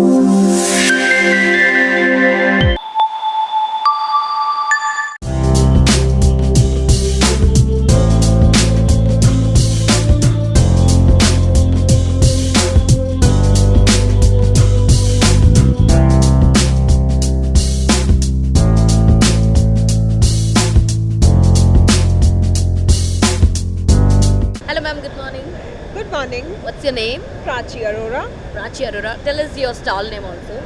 Hello, ma'am. Good morning. Good morning, What's your name? Prachi Arora. Prachi Arora. Tell us your stall name also.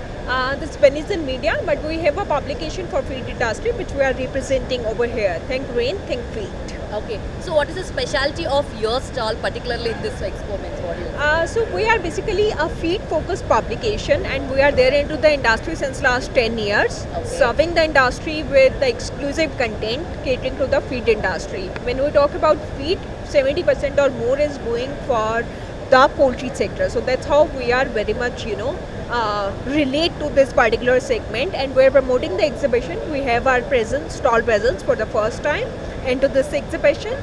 This is Benison Media, but we have a publication for feed industry which we are representing over here. Think rain, think feed. Okay. So, what is the specialty of your stall, particularly in this expo? Means what you? So we are basically a feed-focused publication, and we are there into the industry since last 10 years, Okay. serving the industry with the exclusive content catering to the feed industry. When we talk about feed, 70% or more is going for the poultry sector. So that's how we are very much, relate to this particular segment, and we're promoting the exhibition. We have our presence, stall presence for the first time into this exhibition,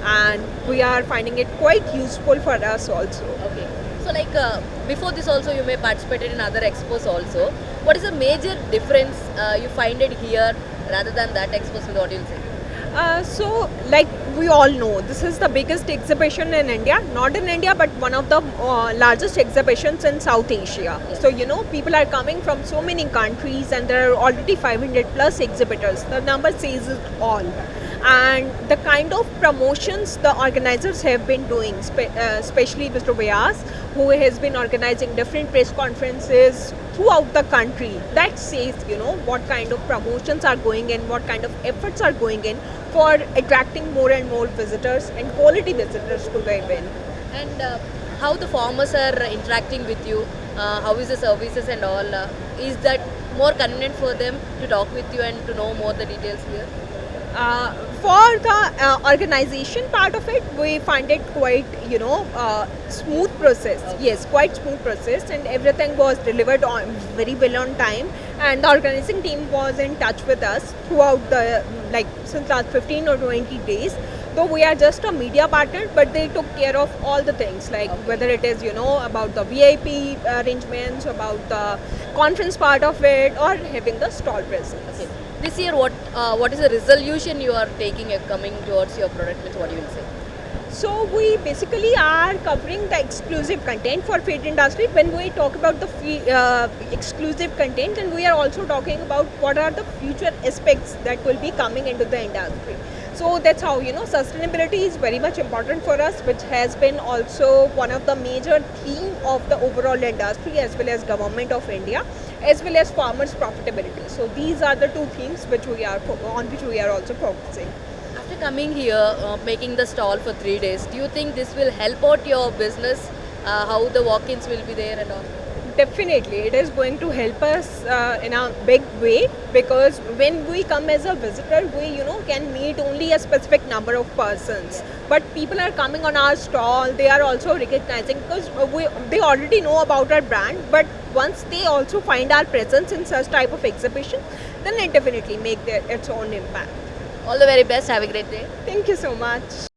and we are finding it quite useful for us also. Okay. So, like before this, also you may participated in other expos also. What is the major difference you find it here rather than that expos? What you will say? So, like we all know, this is the biggest exhibition in India. Not in India, but one of the largest exhibitions in South Asia. Yes. So, people are coming from so many countries, and there are already 500 plus exhibitors. The number says it all. And the kind of promotions the organizers have been doing, especially Mr. Vyas, who has been organizing different press conferences throughout the country, that says, what kind of promotions are going in, what kind of efforts are going in for attracting more and more visitors and quality visitors to the event. And how the farmers are interacting with you? How is the services and all? Is that more convenient for them to talk with you and to know more the details here? For the organization part of it, we find it quite, smooth process. Okay. Yes, quite smooth process, and everything was delivered on very well on time. And the organizing team was in touch with us throughout the since last 15 or 20 days. Though we are just a media partner, but they took care of all the things, like Okay. whether it is about the VIP arrangements, about the conference part of it, or having the stall presence. Okay. This year, what is the resolution you are taking coming towards your product? Means what you will say? So we basically are covering the exclusive content for feed industry. When we talk about the exclusive content, then we are also talking about what are the future aspects that will be coming into the industry. So that's how sustainability is very much important for us, which has been also one of the major theme of the overall industry, as well as government of India, as well as farmers' profitability. So these are the two themes which we are also focusing. After coming here, making the stall for 3 days, do you think this will help out your business? How the walk-ins will be there and all? Definitely, it is going to help us in a big way, because when we come as a visitor, we can meet only a specific number of persons. But people are coming on our stall; they are also recognizing, because they already know about our brand. But once they also find our presence in such type of exhibition, then it definitely make its own impact. All the very best. Have a great day. Thank you so much.